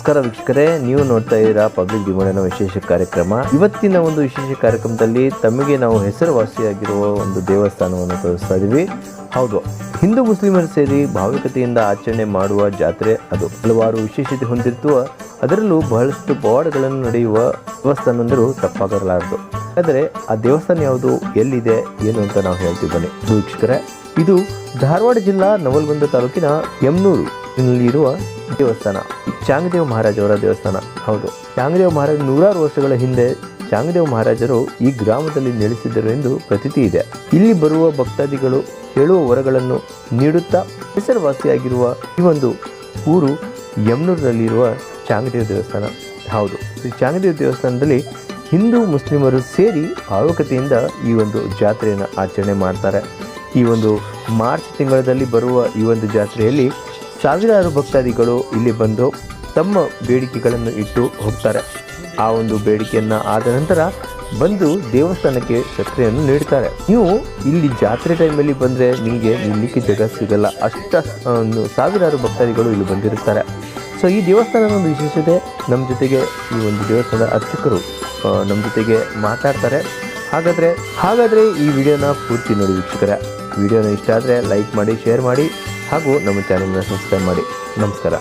ನಮಸ್ಕಾರ ವೀಕ್ಷಕರೇ, ನೀವು ನೋಡ್ತಾ ಇದ್ದೀರಾ ಪಬ್ಲಿಕ್ ಡಿಮಾಂಡಿನ ವಿಶೇಷ ಕಾರ್ಯಕ್ರಮ. ಇವತ್ತಿನ ಒಂದು ವಿಶೇಷ ಕಾರ್ಯಕ್ರಮದಲ್ಲಿ ತಮಗೆ ನಾವು ಹೆಸರುವಾಸಿಯಾಗಿರುವ ಒಂದು ದೇವಸ್ಥಾನವನ್ನು ತೋರಿಸ್ತಾ ಇದ್ದೀವಿ. ಹೌದು, ಹಿಂದೂ ಮುಸ್ಲಿಮರು ಸೇರಿ ಭಾವಿಕತೆಯಿಂದ ಆಚರಣೆ ಮಾಡುವ ಜಾತ್ರೆ ಅದು. ಹಲವಾರು ವಿಶೇಷತೆ ಹೊಂದಿರುವ, ಅದರಲ್ಲೂ ಬಹಳಷ್ಟು ಪವಾಡಗಳನ್ನು ನಡೆಯುವ ದೇವಸ್ಥಾನ ಅಂದರೂ ತಪ್ಪಾಗಲಾರದು. ಆದರೆ ಆ ದೇವಸ್ಥಾನ ಯಾವುದು, ಎಲ್ಲಿದೆ, ಏನು ಅಂತ ನಾವು ಹೇಳ್ತೀವಿ ಬನ್ನಿ ವೀಕ್ಷಕರೇ. ಇದು ಧಾರವಾಡ ಜಿಲ್ಲಾ ನವಲಗುಂದ ತಾಲೂಕಿನ ಯಮನೂರು ಇರುವ ದೇವಸ್ಥಾನ, ಚಾಂಗದೇವ ಮಹಾರಾಜ್ ಅವರ ದೇವಸ್ಥಾನ. ಹೌದು, ಚಾಂಗದೇವ ಮಹಾರಾಜ್ ನೂರಾರು ವರ್ಷಗಳ ಹಿಂದೆ ಚಾಂಗದೇವ ಮಹಾರಾಜರು ಈ ಗ್ರಾಮದಲ್ಲಿ ನೆಲೆಸಿದ್ದರು ಎಂದು ಪ್ರತೀತಿ ಇದೆ. ಇಲ್ಲಿ ಬರುವ ಭಕ್ತಾದಿಗಳು ಹೇಳುವ ವರಗಳನ್ನು ನೀಡುತ್ತಾ ಹೆಸರುವಾಸಿಯಾಗಿರುವ ಈ ಒಂದು ಊರು ಯಮನೂರಿನಲ್ಲಿರುವ ಚಾಂಗದೇವ ದೇವಸ್ಥಾನ. ಹೌದು, ಈ ಚಾಂಗದೇವ ದೇವಸ್ಥಾನದಲ್ಲಿ ಹಿಂದೂ ಮುಸ್ಲಿಮರು ಸೇರಿ ಭಾವುಕತೆಯಿಂದ ಈ ಒಂದು ಜಾತ್ರೆಯನ್ನು ಆಚರಣೆ ಮಾಡ್ತಾರೆ. ಈ ಒಂದು ಮಾರ್ಚ್ ತಿಂಗಳಲ್ಲಿ ಬರುವ ಈ ಒಂದು ಜಾತ್ರೆಯಲ್ಲಿ ಸಾವಿರಾರು ಭಕ್ತಾದಿಗಳು ಇಲ್ಲಿ ಬಂದು ತಮ್ಮ ಬೇಡಿಕೆಗಳನ್ನು ಇಟ್ಟು ಹೋಗ್ತಾರೆ. ಆ ಒಂದು ಬೇಡಿಕೆಯನ್ನು ಆದ ನಂತರ ಬಂದು ದೇವಸ್ಥಾನಕ್ಕೆ ಸಕ್ಕರೆಯನ್ನು ನೀಡ್ತಾರೆ. ನೀವು ಇಲ್ಲಿ ಜಾತ್ರೆ ಟೈಮಲ್ಲಿ ಬಂದರೆ ನಿಮಗೆ ನಿಲ್ಲಿಕ್ಕೆ ಜಾಗ ಸಿಗಲ್ಲ, ಒಂದು ಸಾವಿರಾರು ಭಕ್ತಾದಿಗಳು ಇಲ್ಲಿ ಬಂದಿರುತ್ತಾರೆ. ಸೊ ಈ ದೇವಸ್ಥಾನದ ಒಂದು ವಿಶೇಷತೆ, ನಮ್ಮ ಜೊತೆಗೆ ಈ ಒಂದು ದೇವಸ್ಥಾನದ ಅರ್ಚಕರು ನಮ್ಮ ಜೊತೆಗೆ ಮಾತಾಡ್ತಾರೆ. ಹಾಗಾದರೆ ಈ ವಿಡಿಯೋನ ಪೂರ್ತಿ ನೋಡಿ ವೀಕ್ಷಕರೇ. ವಿಡಿಯೋನ ಇಷ್ಟ ಆದರೆ ಲೈಕ್ ಮಾಡಿ, ಶೇರ್ ಮಾಡಿ, ಹಾಗೂ ನಮ್ಮ ಚಾನೆಲ್ನ ಸಬ್ಸ್ಕ್ರೈಬ್ ಮಾಡಿ. ನಮಸ್ಕಾರ.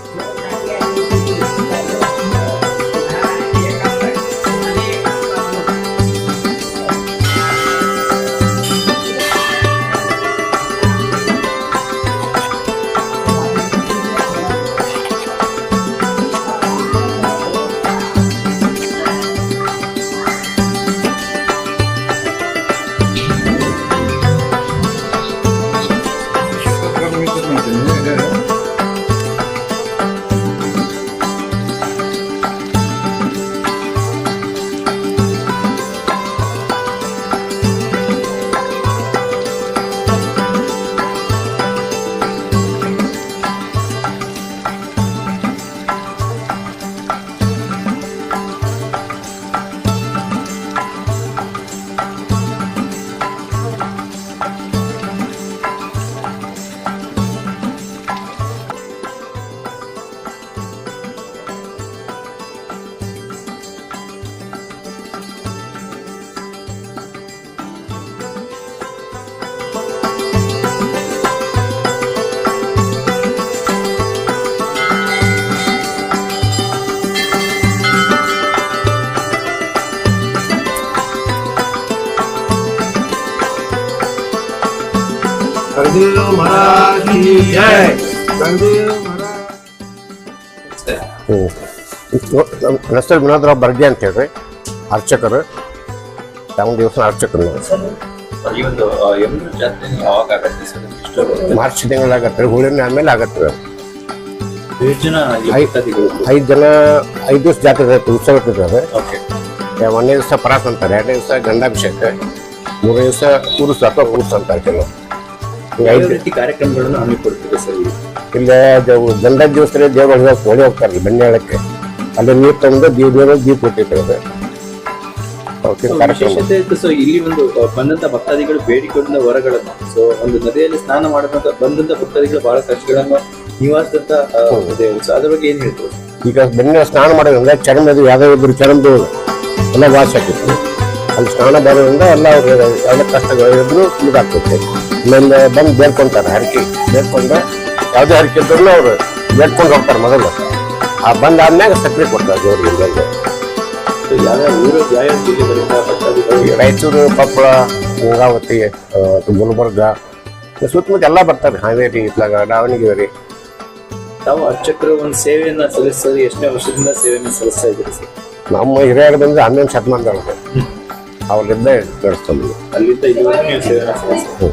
ಹೆಸರು ವಿನೋದರಾವ್ ಬರ್ಗೆ ಅಂತ ಹೇಳ್ರಿ, ಅರ್ಚಕರು, ಚಾಮುಂಡಿ ದೇವಸ್ಥಾನ ಅರ್ಚಕರು. ಮಾರ್ಚ್ ತಿಂಗಳಾಗತ್ತೆ, ಹುಳಿನ ಆದ್ಮೇಲೆ ಆಗತ್ತೆ. 5 ದಿವಸ ಜಾತ್ರೆ ಇರುತ್ತೆ, ಉತ್ಸವ ಇರ್ತದೆ. 1ನೇ ದಿವಸ ಪರಾಸ್ ಅಂತಾರೆ, 2ನೇ ದಿವಸ ಗಂಧಾಭಿಷೇಕ, 3ನೇ ದಿವಸ ಉರುಸ ಅಥವಾ ಉರುಸ್ ಅಂತಾರೆ ಕೆಲವು. 5 ಕಾರ್ಯಕ್ರಮಗಳನ್ನು ಹಮ್ಮಿಕೊಡ್ತೀವಿ ಸರ್. ಇಲ್ಲೇ ಗಂಧ ದಿವಸ ದೇವರು ಹೊಳಿ ಹೋಗ್ತಾರೆ ಬೆಣ್ಣೆ ಹೇಳಕ್ಕೆ, ಅಲ್ಲಿ ನೀರು ತಗೊಂಡು ದೀಪ ಕೊಟ್ಟಿರ್ತದೆ. ವಿಶೇಷತೆ ಇತ್ತು. ಸೊ ಇಲ್ಲಿ ಒಂದು ಬಂದಂತ ಭಕ್ತಾದಿಗಳು ಬೇಡಿಕೊಂಡ ವರಗಳನ್ನು, ಸೊ ಒಂದು ನದಿಯಲ್ಲಿ ಸ್ನಾನ ಮಾಡದಂತ ಬಂದಂತ ಭಕ್ತಾದಿಗಳು ಬಹಳ ಕಷ್ಟಗಳನ್ನು ನಿವಾರಿಸಿದಂತ ದೇವರು. ಸೊ ಅದ್ರ ಬಗ್ಗೆ ಏನ್ ಹೇಳ್ತಾರೆ? ಈಗ ಬೆಣ್ಣೆ ಸ್ನಾನ ಮಾಡೋದ್ರಿಂದ ಚರ್ಮದ ಯಾವ್ದಾದ್ರು ಇದ್ರು ಚರ್ಮದ ಎಲ್ಲ ವಾಸಿ ಆಗ್ತೈತಿ. ಅಲ್ಲಿ ಸ್ನಾನ ಮಾಡೋದ್ರಿಂದ ಎಲ್ಲ ಎಲ್ಲ ಕಷ್ಟಗಳು ಇದ್ರು ಇದಾಗ್ತೈತೆ. ಆಮೇಲೆ ಬಂದು ಬೇಡ್ಕೊಂತಾರೆ, ಹರಕೆ ಬೇಡ್ಕೊಂಡ್ರೆ ಯಾವುದೇ ಹರಕೆ ಇದ್ರು ಅವ್ರು ಬೇಡ್ಕೊಂಡು ಹೋಗ್ತಾರೆ ಮೊದಲು. ಆ ಬಂದಾದ್ಮೇಲೆ ಸಕ್ಕರೆ ಕೊಡ್ತಾರೆ ದೇವ್ರಿಗೆ. ರಾಯಚೂರು, ಕೊಪ್ಪಳ, ಗಂಗಾವತಿ, ಗುಲ್ಬರ್ಗ, ಸುತ್ತಮುತ್ತ ಎಲ್ಲ ಬರ್ತಾರೆ. ಹಾವೇರಿ, ಇತ್ಲಾಗ ದಾವಣಗೆರೆ. ತಾವು ಅರ್ಚಕರು ಒಂದು ಸೇವೆಯನ್ನ ಸಲ್ಲಿಸೋದು ಎಷ್ಟನೇ ವರ್ಷದಿಂದ ಸೇವೆಯನ್ನು ಸಲ್ಲಿಸ್ತಾ ಇದ್ದೀರಿ ಸರ್? ನಮ್ಮ ಹಿರಿಯರು ಬಂದ್ರೆ 11ನೇ ಶತಮಾನದೊಳಗೆ ಅವ್ರಿಂದ ನಡೆಸ್ಕೊಂಡು ಅಲ್ಲಿಂದ ಇಲ್ಲಿವರೆಗೂ ನೀವು ಸೇವೆಯನ್ನು ಸಲ್ಲಿಸ್ತೀವಿ.